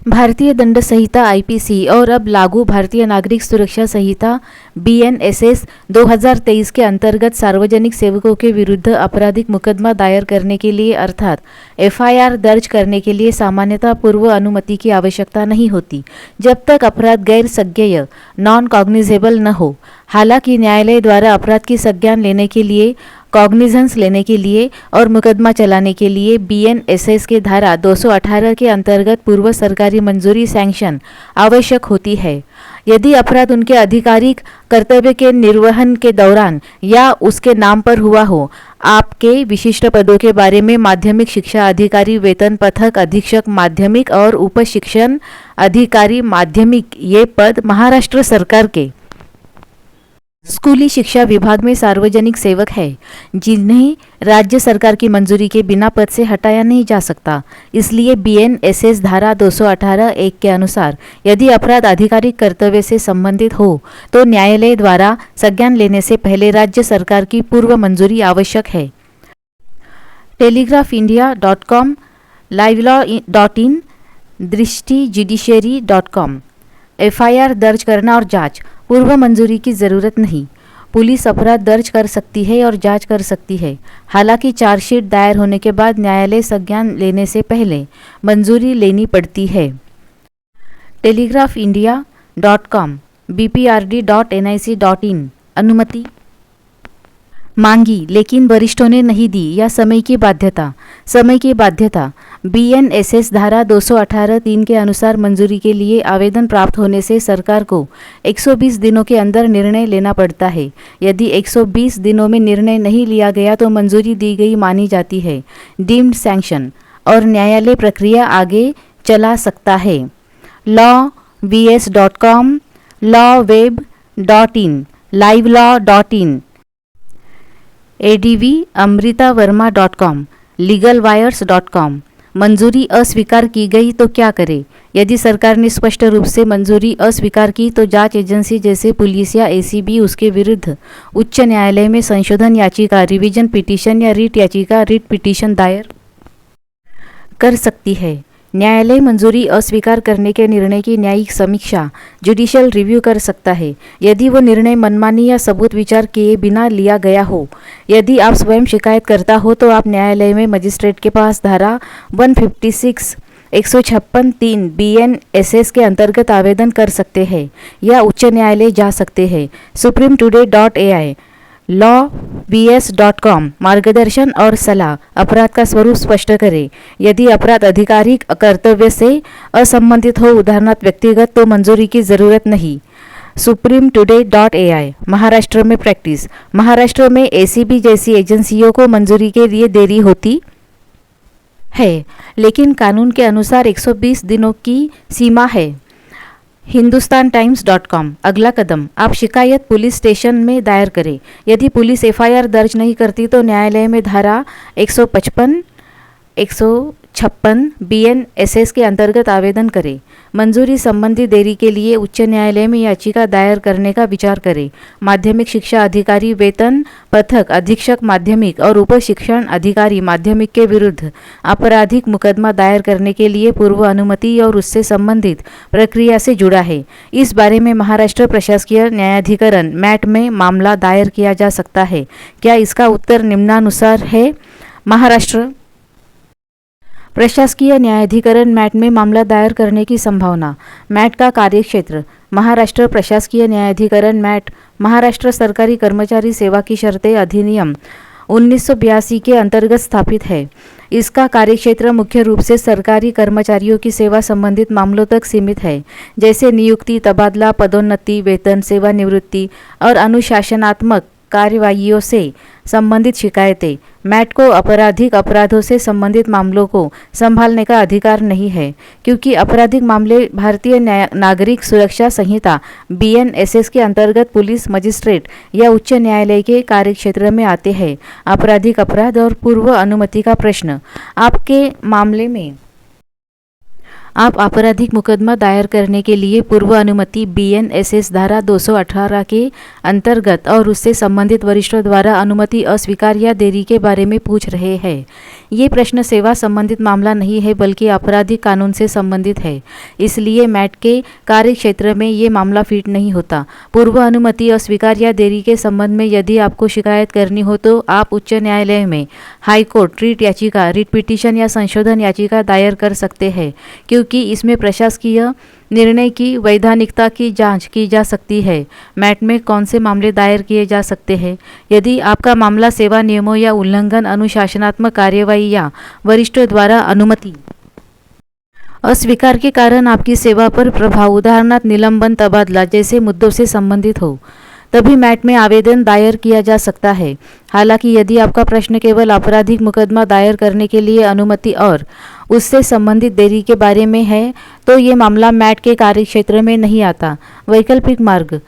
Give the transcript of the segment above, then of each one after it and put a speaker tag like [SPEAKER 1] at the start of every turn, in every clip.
[SPEAKER 1] भारतीय दंड संहिता आईपीसी और अब लागू भारतीय नागरिक सुरक्षा संहिता बीएनएसएस 2023 के अंतर्गत सार्वजनिक सेवकों के विरुद्ध आपराधिक मुकदमा दायर करने के लिए अर्थात एफआईआर दर्ज करने के लिए सामान्यतः पूर्व अनुमति की आवश्यकता नहीं होती जब तक अपराध गैर संज्ञेय नॉन कॉग्निजेबल न हो। हालांकि न्यायालय द्वारा अपराध की संज्ञान लेने के लिए, कॉग्निजेंस लेने के लिए और मुकदमा चलाने के लिए बीएनएसएस के धारा 218 के अंतर्गत पूर्व सरकारी मंजूरी सैंक्शन आवश्यक होती है। यदि अपराध उनके आधिकारिक कर्तव्य के निर्वहन के दौरान या उसके नाम पर हुआ हो। आपके विशिष्ट पदों के बारे में माध्यमिक शिक्षा अधिकारी, वेतन पथक अधीक्षक माध्यमिक और उप शिक्षण अधिकारी माध्यमिक, ये पद महाराष्ट्र सरकार के स्कूली शिक्षा विभाग में सार्वजनिक सेवक है जिन्हें राज्य सरकार की मंजूरी के बिना पद से हटाया नहीं जा सकता। इसलिए बीएनएसएस धारा 218(1) के अनुसार यदि अपराध आधिकारिक कर्तव्य से संबंधित हो तो न्यायालय द्वारा संज्ञान लेने से पहले राज्य सरकार की पूर्व मंजूरी आवश्यक है। telegraphindia.com, livelawin, drishti-judiciary.com। एफआईआर दर्ज करना और जांच। पूर्व मंजूरी की ज़रूरत नहीं। पुलिस अपराध दर्ज कर सकती है और जांच कर सकती है। हालांकि चार्जशीट दायर होने के बाद न्यायालय संज्ञान लेने से पहले मंजूरी लेनी पड़ती है। telegraphindia.com, bprd.nic.in। अनुमति मांगी लेकिन वरिष्ठों ने नहीं दी या समय की बाध्यता। बीएनएसएस धारा 218(3) के अनुसार मंजूरी के लिए आवेदन प्राप्त होने से सरकार को 120 दिनों के अंदर निर्णय लेना पड़ता है। यदि 120 दिनों में निर्णय नहीं लिया गया तो मंजूरी दी गई मानी जाती है, डीम्ड सैंक्शन, और न्यायालय प्रक्रिया आगे चला सकता है। lawvs.com, lawweb.in, livelaw.in, advamritavarma.com, legalwires.com। मंजूरी अस्वीकार की गई तो क्या करें? यदि सरकार ने स्पष्ट रूप से मंजूरी अस्वीकार की तो जांच एजेंसी जैसे पुलिस या एसीबी उसके विरुद्ध उच्च न्यायालय में संशोधन याचिका, रिवीजन पिटीशन या रिट याचिका, रिट पिटीशन दायर कर सकती है। न्यायालय मंजूरी अस्वीकार करने के निर्णय की न्यायिक समीक्षा, जुडिशियल रिव्यू कर सकता है यदि वो निर्णय मनमानी या सबूत विचार किए बिना लिया गया हो। यदि आप स्वयं शिकायत करता हो तो आप न्यायालय में मजिस्ट्रेट के पास धारा 156, 156(3) बीएनएसएस के अंतर्गत आवेदन कर सकते हैं या उच्च न्यायालय जा सकते हैं। supremetoday.ai, lawvs.com। मार्गदर्शन और सलाह। अपराध का स्वरूप स्पष्ट करें। यदि अपराध आधिकारिक कर्तव्य से असंबंधित हो, उदाहरणार्थ व्यक्तिगत, तो मंजूरी की जरूरत नहीं। supremetoday.ai। महाराष्ट्र में प्रैक्टिस। महाराष्ट्र में एसीबी जैसी एजेंसियों को मंजूरी के लिए देरी होती है, लेकिन कानून के अनुसार 120 दिनों की सीमा है। hindustantimes.com। अगला कदम, आप शिकायत पुलिस स्टेशन में दायर करें। यदि पुलिस एफआईआर दर्ज नहीं करती तो न्यायालय में धारा 156 बीएनएसएस के अंतर्गत आवेदन करें। मंजूरी संबंधी देरी के लिए उच्च न्यायालय में याचिका दायर करने का विचार करें। माध्यमिक शिक्षा अधिकारी, वेतन पथक अधीक्षक माध्यमिक और उप शिक्षण अधिकारी माध्यमिक के विरुद्ध आपराधिक मुकदमा दायर करने के लिए पूर्व अनुमति और उससे संबंधित प्रक्रिया से जुड़ा है। इस बारे में महाराष्ट्र प्रशासकीय न्यायाधिकरण मैट में मामला दायर किया जा सकता है। क्या इसका उत्तर निम्नानुसार है? महाराष्ट्र प्रशासकीय न्यायाधिकरण मैट में मामला दायर करने की संभावना। मैट का कार्यक्षेत्र। महाराष्ट्र प्रशासकीय न्यायाधिकरण मैट महाराष्ट्र सरकारी कर्मचारी सेवा की शर्तें अधिनियम 1982 के अंतर्गत स्थापित है। इसका कार्यक्षेत्र मुख्य रूप से सरकारी कर्मचारियों की सेवा संबंधित मामलों तक सीमित है, जैसे नियुक्ति, तबादला, पदोन्नति, वेतन, सेवानिवृत्ति और अनुशासनात्मक कार्यवाहियों से संबंधित शिकायतें। मैट को आपराधिक अपराधों से संबंधित मामलों को संभालने का अधिकार नहीं है, क्योंकि आपराधिक मामले भारतीय नागरिक सुरक्षा संहिता बीएनएसएस के अंतर्गत पुलिस, मजिस्ट्रेट या उच्च न्यायालय के कार्यक्षेत्र में आते हैं। आपराधिक अपराध और पूर्व अनुमति का प्रश्न। आपके मामले में आप आपराधिक मुकदमा दायर करने के लिए पूर्व अनुमति बीएनएसएस धारा 218 के अंतर्गत और उससे संबंधित वरिष्ठों द्वारा अनुमति अस्वीकार या देरी के बारे में पूछ रहे हैं। ये प्रश्न सेवा संबंधित मामला नहीं है बल्कि आपराधिक कानून से संबंधित है, इसलिए मैट के कार्य क्षेत्र में ये मामला फिट नहीं होता। पूर्व अनुमति अस्वीकार या देरी के संबंध में यदि आपको शिकायत करनी हो तो आप उच्च न्यायालय में हाई कोर्ट रिट याचिका, रिट पिटीशन या संशोधन याचिका दायर कर सकते हैं, क्योंकि इसमें प्रशासकीय निर्णय की वैधानिकता की जांच की जा सकती है। मैट में कौन से मामले दायर किए जा सकते हैं? यदि आपका मामला सेवा नियमों या उल्लंघन, अनुशासनात्मक कार्यवाही या वरिष्ठों द्वारा अनुमति अस्वीकार के कारण आपकी सेवा पर प्रभाव, उदाहरणार्थ निलंबन, तबादला जैसे मुद्दों से संबंधित हो, तभी मैट में आवेदन दायर किया जा सकता है। हालांकि यदि आपका प्रश्न केवल आपराधिक मुकदमा दायर करने के लिए अनुमति और उससे संबंधित देरी के बारे में है तो ये मामला मैट के कार्यक्षेत्र में नहीं आता। वैकल्पिक मार्ग: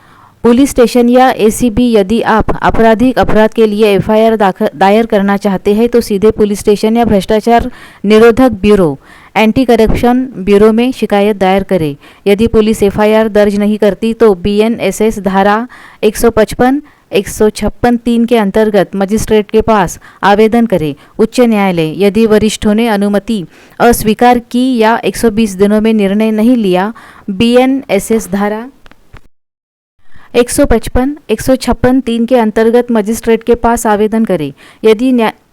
[SPEAKER 1] पुलिस स्टेशन या एसीबी। यदि आप आपराधिक अपराध के लिए एफआईआर दायर करना चाहते हैं तो सीधे पुलिस स्टेशन या भ्रष्टाचार निरोधक ब्यूरो, एंटी करप्शन ब्यूरो में शिकायत दायर करें। यदि पुलिस एफआईआर दर्ज नहीं करती तो बीएनएसएस धारा 155, 156(3) के अंतर्गत मजिस्ट्रेट के पास आवेदन करें। उच्च न्यायालय: यदि वरिष्ठों ने अनुमति अस्वीकार की या 120 दिनों में निर्णय नहीं लिया, बीएनएसएस धारा 155, 156(3) के अंतर्गत मजिस्ट्रेट के पास आवेदन करें।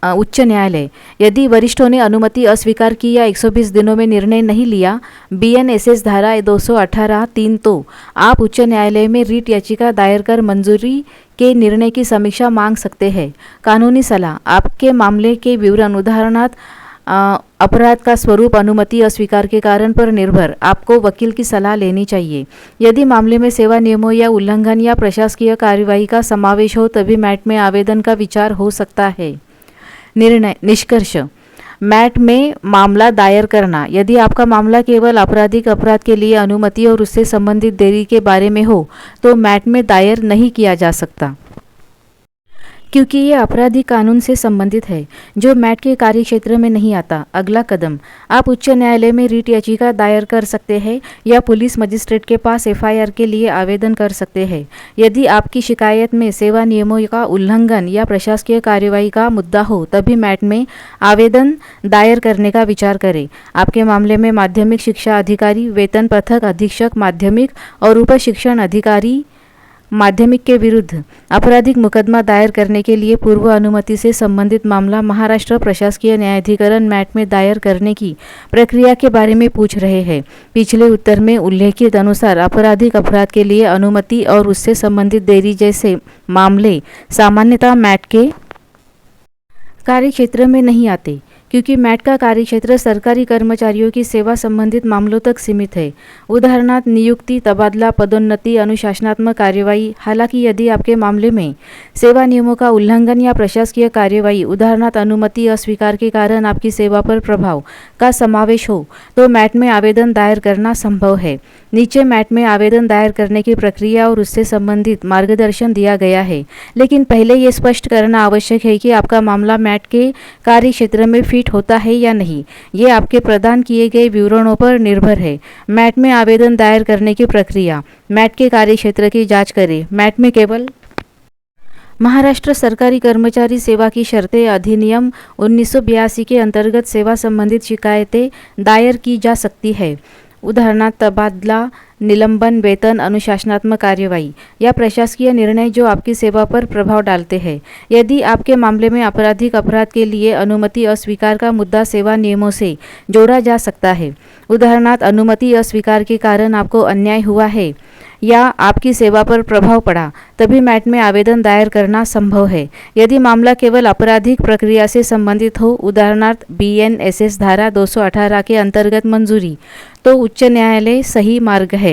[SPEAKER 1] उच्च न्यायालय: यदि वरिष्ठों ने अनुमति अस्वीकार की या 120 दिनों में निर्णय नहीं लिया, बीएनएसएस धारा 218(3), तो आप उच्च न्यायालय में रिट याचिका दायर कर मंजूरी के निर्णय की समीक्षा मांग सकते हैं। कानूनी सलाह: आपके मामले के विवरण, उदाहरणार्थ अपराध का स्वरूप, अनुमति अस्वीकार के कारण पर निर्भर आपको वकील की सलाह लेनी चाहिए। यदि मामले में सेवा नियमों या उल्लंघन या प्रशासकीय कार्यवाही का समावेश हो तभी मैट में आवेदन का विचार हो सकता है। निष्कर्ष: मैट में मामला दायर करना: यदि आपका मामला केवल आपराधिक अपराध के लिए अनुमति और उससे संबंधित देरी के बारे में हो तो मैट में दायर नहीं किया जा सकता, क्योंकि ये आपराधिक कानून से संबंधित है जो मैट के कार्यक्षेत्र में नहीं आता। अगला कदम: आप उच्च न्यायालय में रिट याचिका दायर कर सकते हैं या पुलिस मजिस्ट्रेट के पास एफआईआर के लिए आवेदन कर सकते हैं। यदि आपकी शिकायत में सेवा नियमों का उल्लंघन या प्रशासकीय कार्यवाही का मुद्दा हो तभी मैट में आवेदन दायर करने का विचार करें। आपके मामले में माध्यमिक शिक्षा अधिकारी, वेतन पथक अधीक्षक माध्यमिक और उप शिक्षण अधिकारी माध्यमिक के विरुद्ध आपराधिक मुकदमा दायर करने के लिए पूर्व अनुमति से संबंधित मामला महाराष्ट्र प्रशासकीय न्यायाधिकरण मैट में दायर करने की प्रक्रिया के बारे में पूछ रहे हैं। पिछले उत्तर में उल्लेखित अनुसार आपराधिक अपराध के लिए अनुमति और उससे संबंधित देरी जैसे मामले सामान्यतः मैट के कार्यक्षेत्र में नहीं आते, क्योंकि मैट का कार्यक्षेत्र सरकारी कर्मचारियों की सेवा संबंधित मामलों तक सीमित है, उदाहरणार्थ नियुक्ति, तबादला, पदोन्नति, अनुशासनात्मक कार्यवाही। हालांकि यदि आपके मामले में सेवा नियमों का उल्लंघन या प्रशासकीय कार्यवाही, उदाहरणार्थ अनुमति अस्वीकार के कारण आपकी सेवा पर प्रभाव का समावेश हो तो मैट में आवेदन दायर करना संभव है। नीचे मैट में आवेदन दायर करने की प्रक्रिया और उससे संबंधित मार्गदर्शन दिया गया है, लेकिन पहले ये स्पष्ट करना आवश्यक है कि आपका मामला मैट के कार्यक्षेत्र में फिट होता है या नहीं। ये आपके प्रदान किए गए विवरणों पर निर्भर है। मैट में आवेदन दायर करने की प्रक्रिया: मैट के कार्यक्षेत्र की जांच करें। मैट में केवल महाराष्ट्र सरकारी कर्मचारी सेवा की शर्तें अधिनियम 1982 के अंतर्गत सेवा संबंधित शिकायतें दायर की जा सकती है, उदाहरणार्थ तबादला, निलंबन, वेतन, अनुशासनात्मक कार्यवाही या प्रशासकीय निर्णय जो आपकी सेवा पर प्रभाव डालते हैं। यदि आपके मामले में आपराधिक अपराध के लिए अनुमति अस्वीकार का मुद्दा सेवा नियमों से जोड़ा जा सकता है, उदाहरणार्थ अनुमति अस्वीकार के कारण आपको अन्याय हुआ है या आपकी सेवा पर प्रभाव पड़ा, तभी मैट में आवेदन दायर करना संभव है। यदि मामला केवल आपराधिक प्रक्रिया से संबंधित हो, उदाहरणार्थ बीएनएसएस धारा 218 के अंतर्गत मंजूरी, तो उच्च न्यायालय सही मार्ग है।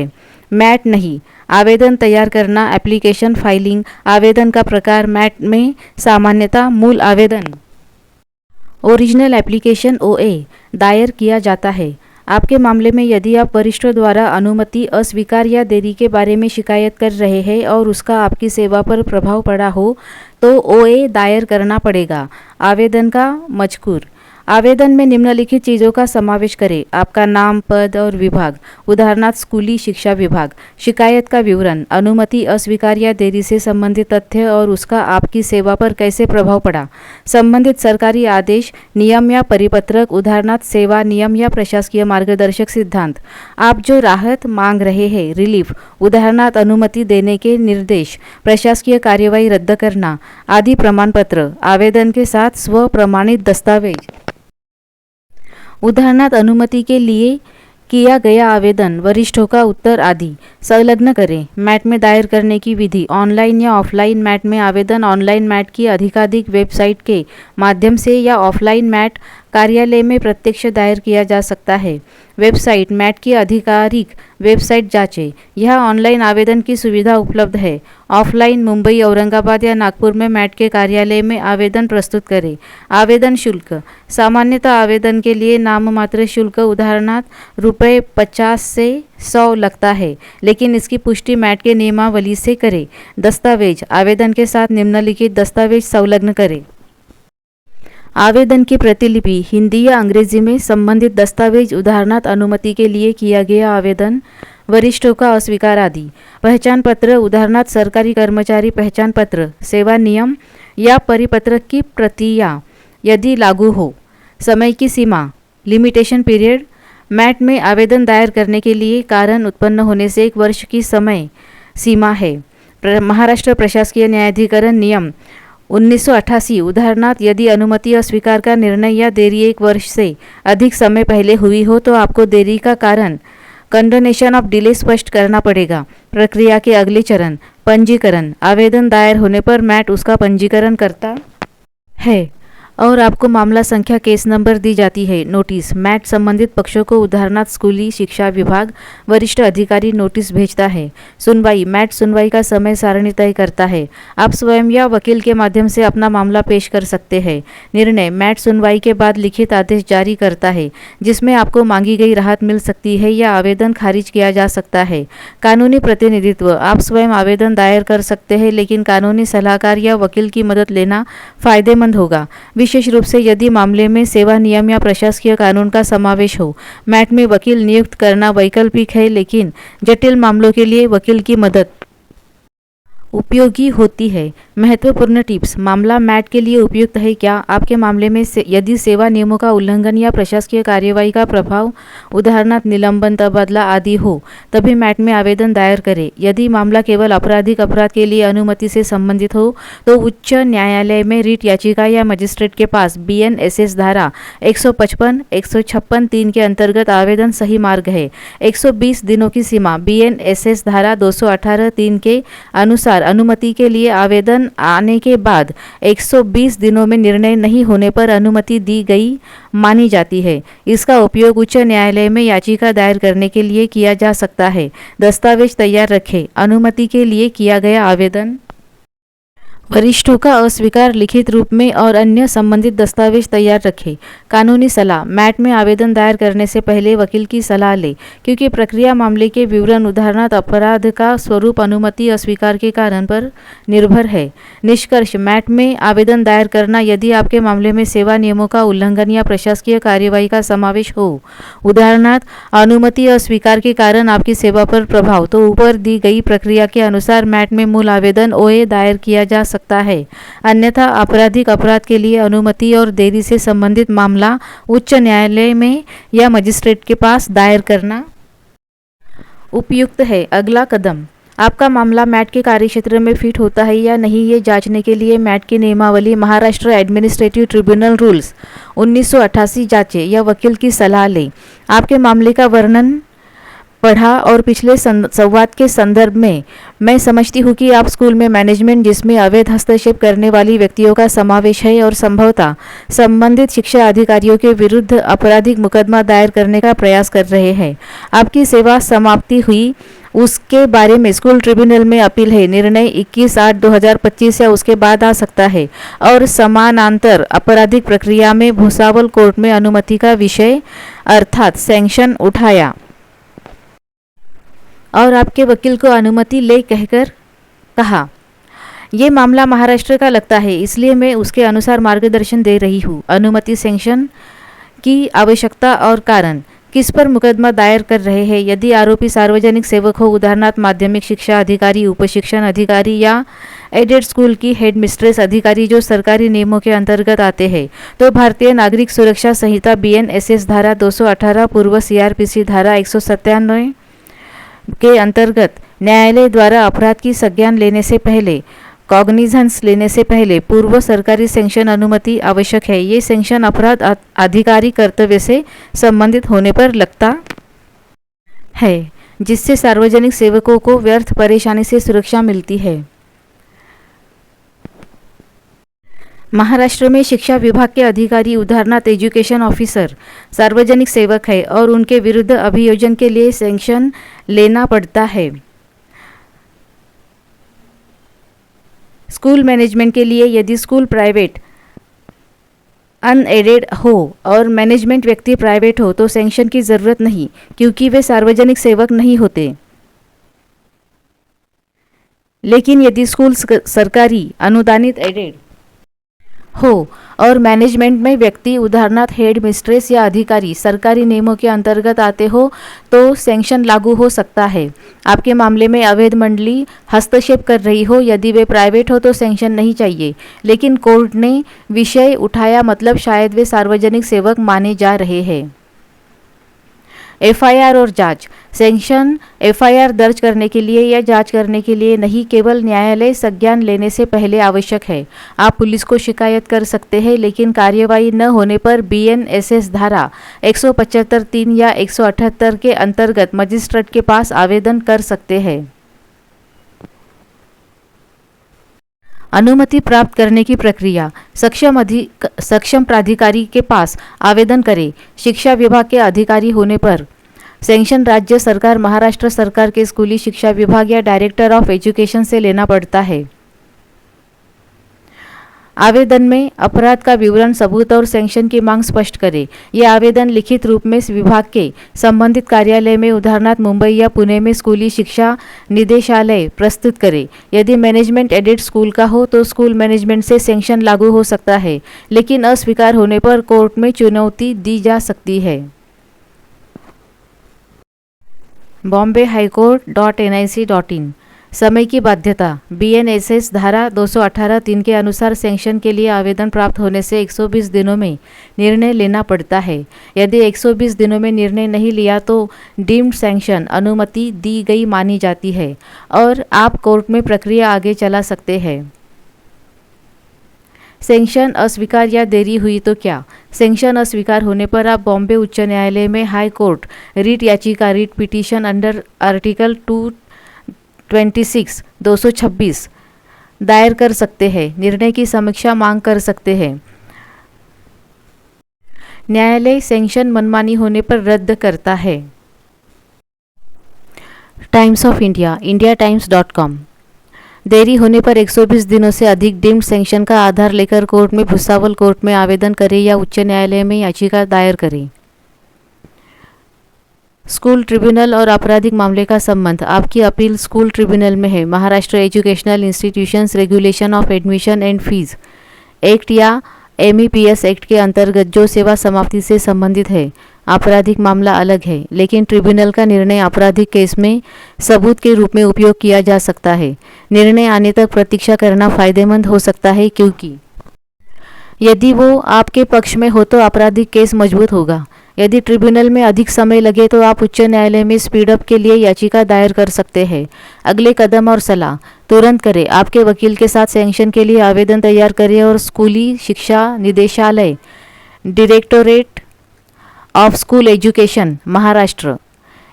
[SPEAKER 1] मैट नहीं। आवेदन तैयार करना, एप्लीकेशन फाइलिंग, आवेदन का प्रकार: मैट में सामान्यतः मूल आवेदन ओरिजिनल एप्लीकेशन OA दायर किया जाता है। आपके मामले में यदि आप वरिष्ठों द्वारा अनुमति अस्वीकार या देरी के बारे में शिकायत कर रहे हैं और उसका आपकी सेवा पर प्रभाव पड़ा हो तो OA दायर करना पड़ेगा। आवेदन का मजकूर: आवेदन में निम्नलिखित चीज़ों का समावेश करें। आपका नाम, पद और विभाग, उदाहरणार्थ स्कूली शिक्षा विभाग, शिकायत का विवरण, अनुमति अस्वीकार या देरी से संबंधित तथ्य और उसका आपकी सेवा पर कैसे प्रभाव पड़ा, संबंधित सरकारी आदेश, नियम या परिपत्रक, उदाहरणार्थ सेवा नियम या प्रशासकीय मार्गदर्शक सिद्धांत, आप जो राहत मांग रहे हैं, रिलीफ, उदाहरणार्थ अनुमति देने के निर्देश, प्रशासकीय कार्यवाही रद्द करना आदि प्रमाण पत्र, आवेदन के साथ स्व प्रमाणित दस्तावेज, उदाहरणार्थ अनुमति के लिए किया गया आवेदन, वरिष्ठों का उत्तर आदि संलग्न करें। मैट में दायर करने की विधि, ऑनलाइन या ऑफलाइन। मैट में आवेदन ऑनलाइन मैट की अधिकाधिक वेबसाइट के माध्यम से या ऑफलाइन मैट कार्यालय में प्रत्यक्ष दायर किया जा सकता है। वेबसाइट, मैट की आधिकारिक वेबसाइट जांचें। यह ऑनलाइन आवेदन की सुविधा उपलब्ध है। ऑफलाइन, मुंबई, औरंगाबाद या नागपुर में मैट के कार्यालय में आवेदन प्रस्तुत करें। आवेदन शुल्क, सामान्यतः आवेदन के लिए नाममात्र शुल्क, उदाहरणार्थ रुपये 50 से 100 लगता है, लेकिन इसकी पुष्टि मैट के नियमावली से करें। दस्तावेज, आवेदन के साथ निम्नलिखित दस्तावेज संलग्न करें। आवेदन की प्रतिलिपि हिंदी या अंग्रेजी में, संबंधित दस्तावेज, उदाहरणार्थ अनुमति के लिए किया गया आवेदन, वरिष्ठों का अस्वीकार आदि, पहचान पत्र, उदाहरणार्थ सरकारी कर्मचारी पहचान पत्र, सेवा नियम या परिपत्रक की प्रतियां यदि लागू हो, समय की सीमा, लिमिटेशन पीरियड। मैट में आवेदन दायर करने के लिए कारण उत्पन्न होने से 1 वर्ष की समय सीमा है। महाराष्ट्र प्रशासकीय न्यायाधिकरण नियम 1988, उदाहरणार्थ यदि अनुमति अस्वीकार का निर्णय या देरी 1 वर्ष से अधिक समय पहले हुई हो तो आपको देरी का कारण, कंडोनेशन ऑफ डिले, स्पष्ट करना पड़ेगा। प्रक्रिया के अगले चरण, पंजीकरण। आवेदन दायर होने पर मैट उसका पंजीकरण करता है और आपको मामला संख्या, केस नंबर दी जाती है। नोटिस, मैट संबंधित पक्षों को, उदाहरणार्थ स्कूली शिक्षा विभाग, वरिष्ठ अधिकारी नोटिस भेजता है। सुनवाई, मैट सुनवाई का समय सारणी तय करता है। आप स्वयं या वकील के माध्यम से अपना मामला पेश कर सकते हैं। निर्णय, मैट सुनवाई के बाद लिखित आदेश जारी करता है जिसमें आपको मांगी गई राहत मिल सकती है या आवेदन खारिज किया जा सकता है। कानूनी प्रतिनिधित्व, आप स्वयं आवेदन दायर कर सकते हैं, लेकिन कानूनी सलाहकार या वकील की मदद लेना फायदेमंद होगा, विशेष रूप से यदि मामले में सेवा नियम या प्रशासकीय कानून का समावेश हो। मैट में वकील नियुक्त करना वैकल्पिक है, लेकिन जटिल मामलों के लिए वकील की मदद उपयोगी होती है। महत्वपूर्ण टिप्स, मामला मैट के लिए उपयुक्त है क्या? आपके मामले में यदि सेवा नियमों का उल्लंघन या प्रशासकीय कार्यवाही का प्रभाव, उदाहरणार्थ निलंबन, तबादला आदि हो, तभी मैट में आवेदन दायर करें। यदि मामला केवल आपराधिक अपराध के लिए अनुमति से संबंधित हो तो उच्च न्यायालय में रिट याचिका या मजिस्ट्रेट के पास BNSS धारा 155, 156, 3 के अंतर्गत आवेदन सही मार्ग है। 120 दिनों की सीमा, BNSS धारा 218, 3 के अनुसार अनुमति के लिए आवेदन आने के बाद 120 दिनों में निर्णय नहीं होने पर अनुमति दी गई मानी जाती है। इसका उपयोग उच्च न्यायालय में याचिका दायर करने के लिए किया जा सकता है। दस्तावेज तैयार रखें। अनुमति के लिए किया गया आवेदन, वरिष्ठों का अस्वीकार, लिखित रूप में और अन्य संबंधित दस्तावेज तैयार रखें। कानूनी सलाह, मैट में आवेदन दायर करने से पहले वकील की सलाह लें, क्योंकि प्रक्रिया मामले के विवरण, उदाहरणार्थ अपराध का स्वरूप, अनुमति अस्वीकार के कारण पर निर्भर है। निष्कर्ष, मैट में आवेदन दायर करना यदि आपके मामले में सेवा नियमों का उल्लंघन या प्रशासकीय कार्यवाही का समावेश हो, उदाहरणार्थ अनुमति अस्वीकार के कारण आपकी सेवा पर प्रभाव, तो ऊपर दी गई प्रक्रिया के अनुसार मैट में मूल आवेदन OA दायर किया जा सकता है। अन्यथा आपराधिक अपराध के लिए अनुमति और देरी से संबंधित मामला उच्च न्यायालय में या मजिस्ट्रेट के पास दायर करना उपयुक्त है। अगला कदम, आपका मामला मैट के कार्यक्षेत्र में फिट होता है या नहीं, ये जांचने के लिए मैट की नियमावली, महाराष्ट्र एडमिनिस्ट्रेटिव ट्रिब्यूनल रूल्स 1988 जांचें या वकील की सलाह लें। आपके मामले का वर्णन पढ़ा और पिछले संवाद के संदर्भ में मैं समझती हूँ कि आप स्कूल में मैनेजमेंट जिसमें अवैध हस्तक्षेप करने वाली व्यक्तियों का समावेश है और संभवतः संबंधित शिक्षा अधिकारियों के विरुद्ध आपराधिक मुकदमा दायर करने का प्रयास कर रहे हैं। आपकी सेवा समाप्ति हुई उसके बारे में स्कूल ट्रिब्यूनल में अपील है। निर्णय 21/8/2025 या उसके बाद आ सकता है और समानांतर आपराधिक प्रक्रिया में भुसावल कोर्ट में अनुमति का विषय अर्थात सैंक्शन उठाया और आपके वकील को अनुमति ले कहकर कहा, ये मामला महाराष्ट्र का लगता है, इसलिए मैं उसके अनुसार मार्गदर्शन दे रही हूँ। अनुमति सैंक्शन की आवश्यकता और कारण, किस पर मुकदमा दायर कर रहे हैं। यदि आरोपी सार्वजनिक सेवक हो, उदाहरणार्थ माध्यमिक शिक्षा अधिकारी, उप शिक्षण अधिकारी या एडेड स्कूल की हेड मिस्ट्रेस अधिकारी जो सरकारी नियमों के अंतर्गत आते हैं, तो भारतीय नागरिक सुरक्षा संहिता BNSS धारा 218 पूर्व CRPC धारा 197 के अंतर्गत न्यायालय द्वारा अपराध की संज्ञान लेने से पहले, कॉग्निजेंस लेने से पहले पूर्व सरकारी सैंक्शन अनुमति आवश्यक है। ये सैंक्शन अपराध अधिकारी कर्तव्य से संबंधित होने पर लगता है, जिससे सार्वजनिक सेवकों को व्यर्थ परेशानी से सुरक्षा मिलती है। महाराष्ट्र में शिक्षा विभाग के अधिकारी, उदाहरणार्थ एजुकेशन ऑफिसर, सार्वजनिक सेवक है और उनके विरुद्ध अभियोजन के लिए सैंक्शन लेना पड़ता है। स्कूल मैनेजमेंट के लिए, यदि स्कूल प्राइवेट अनएडेड हो और मैनेजमेंट व्यक्ति प्राइवेट हो तो सैंक्शन की ज़रूरत नहीं, क्योंकि वे सार्वजनिक सेवक नहीं होते। लेकिन यदि स्कूल सरकारी अनुदानित एडेड हो और मैनेजमेंट में व्यक्ति, उदाहरणार्थ हेड मिस्ट्रेस या अधिकारी, सरकारी नियमों के अंतर्गत आते हो तो सैंक्शन लागू हो सकता है। आपके मामले में अवैध मंडली हस्तक्षेप कर रही हो, यदि वे प्राइवेट हो तो सैंक्शन नहीं चाहिए, लेकिन कोर्ट ने विषय उठाया, मतलब शायद वे सार्वजनिक सेवक माने जा रहे हैं। FIR और जांच, सैंक्शन FIR दर्ज करने के लिए या जांच करने के लिए नहीं, केवल न्यायालय संज्ञान लेने से पहले आवश्यक है। आप पुलिस को शिकायत कर सकते हैं, लेकिन कार्यवाही न होने पर BNSS धारा 175(3) या 178 के अंतर्गत मजिस्ट्रेट के पास आवेदन कर सकते हैं। अनुमति प्राप्त करने की प्रक्रिया, सक्षम प्राधिकारी के पास आवेदन करें। शिक्षा विभाग के अधिकारी होने पर सैंक्शन राज्य सरकार, महाराष्ट्र सरकार के स्कूली शिक्षा विभाग या डायरेक्टर ऑफ एजुकेशन से लेना पड़ता है। आवेदन में अपराध का विवरण, सबूत और सैंक्शन की मांग स्पष्ट करें। यह आवेदन लिखित रूप में विभाग के संबंधित कार्यालय में, उदाहरणार्थ मुंबई या पुणे में स्कूली शिक्षा निदेशालय प्रस्तुत करें। यदि मैनेजमेंट एडेड स्कूल का हो तो स्कूल मैनेजमेंट से सैंक्शन लागू हो सकता है, लेकिन अस्वीकार होने पर कोर्ट में चुनौती दी जा सकती है। बॉम्बे हाईकोर्ट.nic.in। समय की बाध्यता, BNSS धारा 218(3) के अनुसार सैंक्शन के लिए आवेदन प्राप्त होने से 120 दिनों में निर्णय लेना पड़ता है। यदि 120 दिनों में निर्णय नहीं लिया तो डीम्ड सैंक्शन अनुमति दी गई मानी जाती है और आप कोर्ट में प्रक्रिया आगे चला सकते हैं। सैंक्शन अस्वीकार या देरी हुई तो क्या? सैंक्शन अस्वीकार होने पर आप बॉम्बे उच्च न्यायालय में हाई कोर्ट रीट याचिका, रीट पिटीशन अंडर आर्टिकल 226 226 दायर कर सकते हैं। निर्णय की समीक्षा मांग कर सकते हैं। न्यायालय सैंक्शन मनमानी होने पर रद्द करता है। Times of India, indiatimes.com। देरी होने पर 120 दिनों से अधिक डीम्ड सैंक्शन का आधार लेकर कोर्ट में, भुसावल कोर्ट में आवेदन करें या उच्च न्यायालय में याचिका दायर करें। स्कूल ट्रिब्यूनल और आपराधिक मामले का संबंध, आपकी अपील स्कूल ट्रिब्यूनल में है। Maharashtra educational institutions regulation of admission and fees act या MEPS एक्ट के अंतर्गत जो सेवा समाप्ति से संबंधित है। आपराधिक मामला अलग है, लेकिन ट्रिब्यूनल का निर्णय आपराधिक केस में सबूत के रूप में उपयोग किया जा सकता है। निर्णय आने तक प्रतीक्षा करना फायदेमंद हो सकता है, क्योंकि यदि वो आपके पक्ष में हो तो आपराधिक केस मजबूत होगा। यदि ट्रिब्यूनल में अधिक समय लगे तो आप उच्च न्यायालय में स्पीड अप के लिए याचिका दायर कर सकते हैं। अगले कदम और सलाह तुरंत करें। आपके वकील के साथ सैंक्शन के लिए आवेदन तैयार करें और स्कूली शिक्षा निदेशालय, directorate of school education, Maharashtra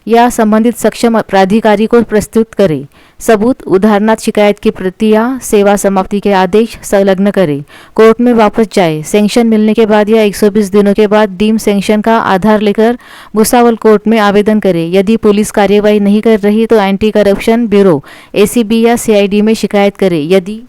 [SPEAKER 1] या संबंधित सक्षम प्राधिकारी को प्रस्तुत करें। सबूत, उदाहरणार्थ शिकायत की प्रतियां, सेवा समाप्ति के आदेश संलग्न करें। कोर्ट में वापस जाएं। सैंक्शन मिलने के बाद या 120 दिनों के बाद डीम सैंक्शन का आधार लेकर भुसावल कोर्ट में आवेदन करें। यदि पुलिस कार्यवाही नहीं कर रही तो एंटी करप्शन ब्यूरो ACB या CID में शिकायत करें। यदि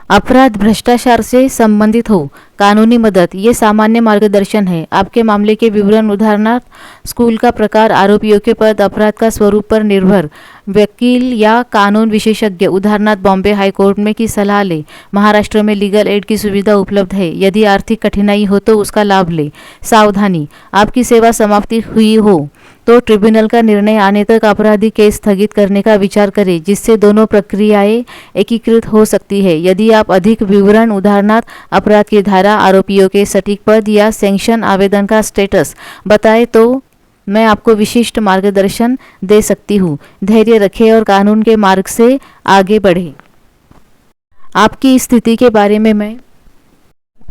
[SPEAKER 1] अपराध भ्रष्टाचार से संबंधित हो, कानूनी मदद, ये सामान्य मार्गदर्शन है। आपके मामले के विवरण, उदाहरणार्थ स्कूल का प्रकार, आरोपियों के पद, अपराध का स्वरूप पर निर्भर वकील या कानून विशेषज्ञ, उदाहरणार्थ बॉम्बे हाई कोर्ट में की सलाह ले। महाराष्ट्र में लीगल एड की सुविधा उपलब्ध है। यदि आर्थिक कठिनाई हो तो उसका लाभ ले। सावधानी, आपकी सेवा समाप्ति हुई हो तो ट्रिब्यूनल का निर्णय आने तक अपराधी केस स्थगित करने का विचार करें, जिससे दोनों प्रक्रियाएं एकीकृत हो सकती है। यदि आप अधिक विवरण, उदाहरणार्थ अपराध की धारा, आरोपियों के सटीक पद या सैंक्शन आवेदन का स्टेटस बताएं तो मैं आपको विशिष्ट मार्गदर्शन दे सकती हूँ। धैर्य रखें और कानून के मार्ग से आगे बढ़ें। आपकी स्थिति के बारे में मैं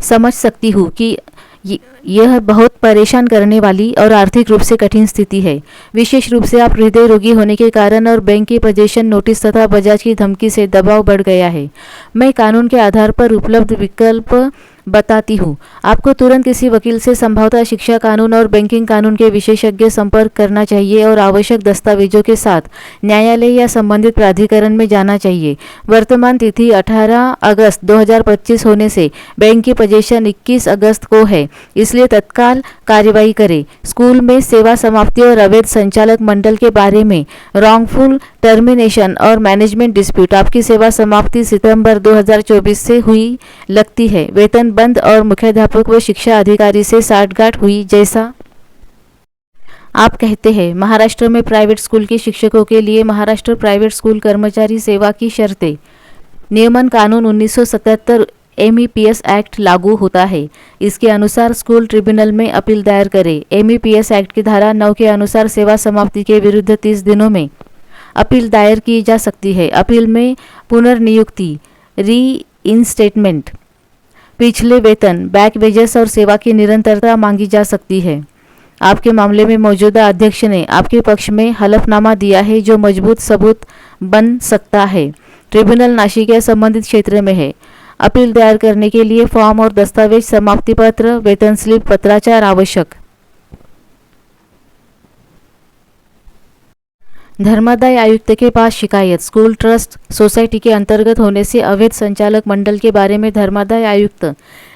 [SPEAKER 1] समझ सकती हूँ कि यह बहुत परेशान करने वाली और आर्थिक रूप से कठिन स्थिति है। विशेष रूप से आप हृदय रोगी होने के कारण और बैंक की पोजीशन नोटिस तथा बजाज की धमकी से दबाव बढ़ गया है। मैं कानून के आधार पर उपलब्ध विकल्प बताती हूँ। आपको तुरंत किसी वकील से संभवतः शिक्षा कानून और बैंकिंग कानून के विशेषज्ञ संपर्क करना चाहिए और आवश्यक दस्तावेजों के साथ न्यायालय या संबंधित प्राधिकरण में जाना चाहिए। वर्तमान तिथि 18 अगस्त 2025 होने से बैंक की पोजीशन 21 अगस्त को है, इसलिए तत्काल कार्रवाई करें। स्कूल में सेवा समाप्ति और अवैध संचालक मंडल के बारे में, रॉन्गफुल टर्मिनेशन और मैनेजमेंट डिस्प्यूट। आपकी सेवा समाप्ति सितंबर 2024 से हुई लगती है। वेतन बंद और मुख्याध्यापक व शिक्षा अधिकारी से साठगांठ हुई जैसा आप कहते हैं। महाराष्ट्र में प्राइवेट स्कूल के शिक्षकों के लिए महाराष्ट्र प्राइवेट स्कूल कर्मचारी सेवा की शर्तें। नियमन कानून 1977 MEPS एक्ट लागू होता है। इसके अनुसार स्कूल ट्रिब्यूनल में अपील दायर करें। MEPS एक्ट की धारा 9 के अनुसार सेवा समाप्ति के विरुद्ध 30 दिनों में अपील दायर की जा सकती है। अपील में पुनर्नियुक्ति, री-इंस्टेटमेंट, पिछले वेतन, बैक वेजेस और सेवा की निरंतरता मांगी जा सकती है। आपके मामले में मौजूदा अध्यक्ष ने आपके पक्ष में हलफनामा दिया है जो मजबूत सबूत बन सकता है। ट्रिब्यूनल नासिक या संबंधित क्षेत्र में है। अपील दायर करने के लिए फॉर्म और दस्तावेज, समाप्ति पत्र, वेतन स्लिप, पत्राचार आवश्यक। धर्मादाय आयुक्त के पास शिकायत। स्कूल ट्रस्ट सोसाइटी के अंतर्गत होने से अवैध संचालक मंडल के बारे में धर्मादाय आयुक्त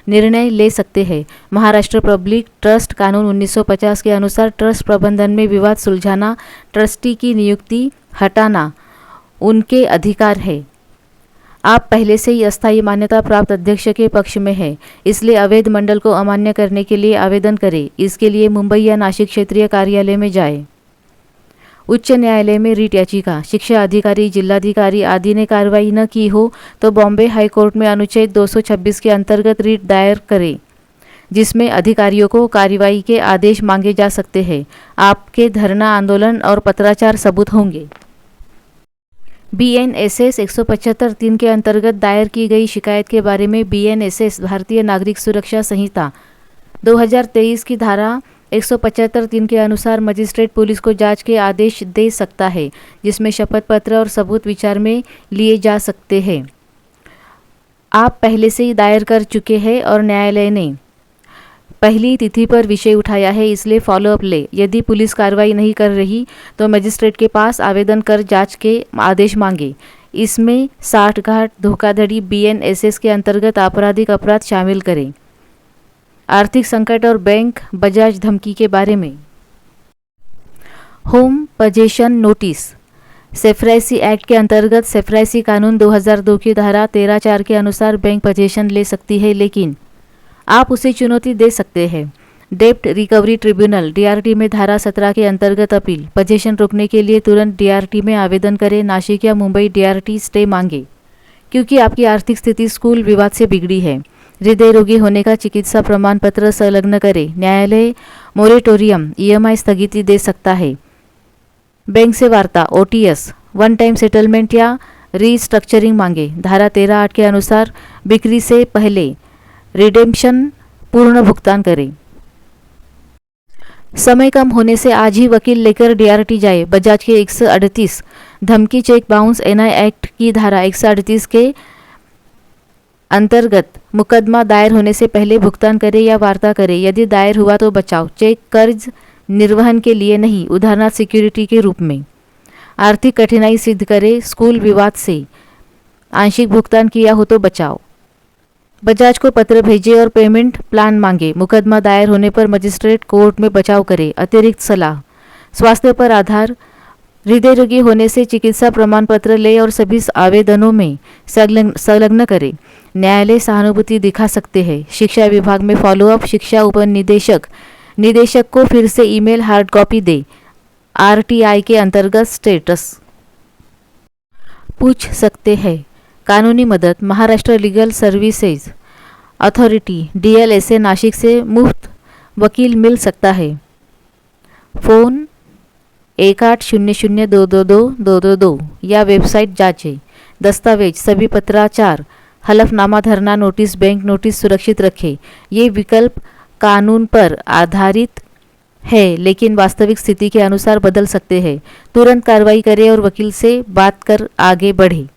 [SPEAKER 1] निर्णय ले सकते हैं। महाराष्ट्र पब्लिक ट्रस्ट कानून 1950 के अनुसार ट्रस्ट प्रबंधन में विवाद सुलझाना, ट्रस्टी की नियुक्ति हटाना उनके अधिकार है। आप पहले से ही अस्थायी मान्यता प्राप्त अध्यक्ष के पक्ष में हैं, इसलिए अवैध मंडल को अमान्य करने के लिए आवेदन करें। इसके लिए मुंबई या नासिक क्षेत्रीय कार्यालय में जाएं। उच्च न्यायालय में रीट याचिका। शिक्षा अधिकारी, जिलाधिकारी आदि ने कार्रवाई न की हो तो बॉम्बे हाई कोर्ट में अनुच्छेद 226 के अंतर्गत रीट दायर करें, जिसमें अधिकारियों को कार्रवाई के आदेश मांगे जा सकते हैं। आपके धरना, आंदोलन और पत्राचार सबूत होंगे। BNSS 175(3) के अंतर्गत दायर की गई शिकायत के बारे में BNSS भारतीय नागरिक सुरक्षा संहिता 2023 की धारा 175(3) के अनुसार मजिस्ट्रेट पुलिस को जांच के आदेश दे सकता है, जिसमें शपथ पत्र और सबूत विचार में लिए जा सकते हैं। आप पहले से ही दायर कर चुके हैं और न्यायालय ने पहली तिथि पर विषय उठाया है, इसलिए फॉलोअप ले। यदि पुलिस कार्रवाई नहीं कर रही तो मजिस्ट्रेट के पास आवेदन कर जांच के आदेश मांगे। इसमें साठगांठ, धोखाधड़ी, BNSS के अंतर्गत आपराधिक अपराध शामिल करें। आर्थिक संकट और बैंक बजाज धमकी के बारे में। Home possession notice. SARFAESI act के अंतर्गत सेफ्राइसी कानून 2002 की धारा 13(4) के अनुसार बैंक पोजीशन ले सकती है, लेकिन आप उसे चुनौती दे सकते हैं। डेब्ट रिकवरी ट्रिब्यूनल DRT में धारा 17 के अंतर्गत अपील। पोजीशन रोकने के लिए तुरंत DRT में आवेदन करें। नासिक या मुंबई DRT स्टे मांगे, क्योंकि आपकी आर्थिक स्थिति स्कूल विवाद से बिगड़ी है। हृदय रोगी होने का चिकित्सा प्रमाण पत्र संलग्न करें। न्यायालय मोरेटोरियम EMI स्थगिति दे सकता है। बैंक से वार्ता OTS, वन टाइम सेटलमेंट या रीस्ट्रक्चरिंग मांगे। धारा 13(8) के अनुसार बिक्री से पहले रिडेम्पशन पूर्ण भुगतान करें। समय कम होने से आज ही वकील लेकर DRT जाए। बजाज के 138 धमकी चेक बाउंस NI एक्ट की धारा 138 के अंतर्गत मुकदमा दायर होने से पहले भुगतान करें या वार्ता करें। यदि दायर हुआ तो बचाव। चेक कर्ज निर्वहन के लिए नहीं, उदाहरणार्थ सिक्योरिटी के रूप में। आर्थिक कठिनाई सिद्ध करें। स्कूल विवाद से आंशिक भुगतान किया हो तो बचाव। बजाज को पत्र भेजें और पेमेंट प्लान मांगे। मुकदमा दायर होने पर मजिस्ट्रेट कोर्ट में बचाव करे। अतिरिक्त सलाह, स्वास्थ्य पर आधार, हृदय रोगी होने से चिकित्सा प्रमाण पत्र ले और सभी आवेदनों में संलग्न करें। न्यायालय सहानुभूति दिखा सकते हैं। शिक्षा विभाग में फॉलोअप, शिक्षा उपनिदेशक निदेशक को फिर से ईमेल हार्ड कॉपी दे। आरटीआई के अंतर्गत स्टेटस पूछ सकते हैं। कानूनी मदद, Maharashtra legal services authority DLSA Nashik से मुफ्त वकील मिल सकता है। फ़ोन 1800222222 या वेबसाइट जांचें। दस्तावेज, सभी पत्राचार, हलफनामा, धरना नोटिस, बैंक नोटिस सुरक्षित रखें। ये विकल्प कानून पर आधारित है लेकिन वास्तविक स्थिति के अनुसार बदल सकते हैं। तुरंत कार्रवाई करें और वकील से बात कर आगे बढ़ें।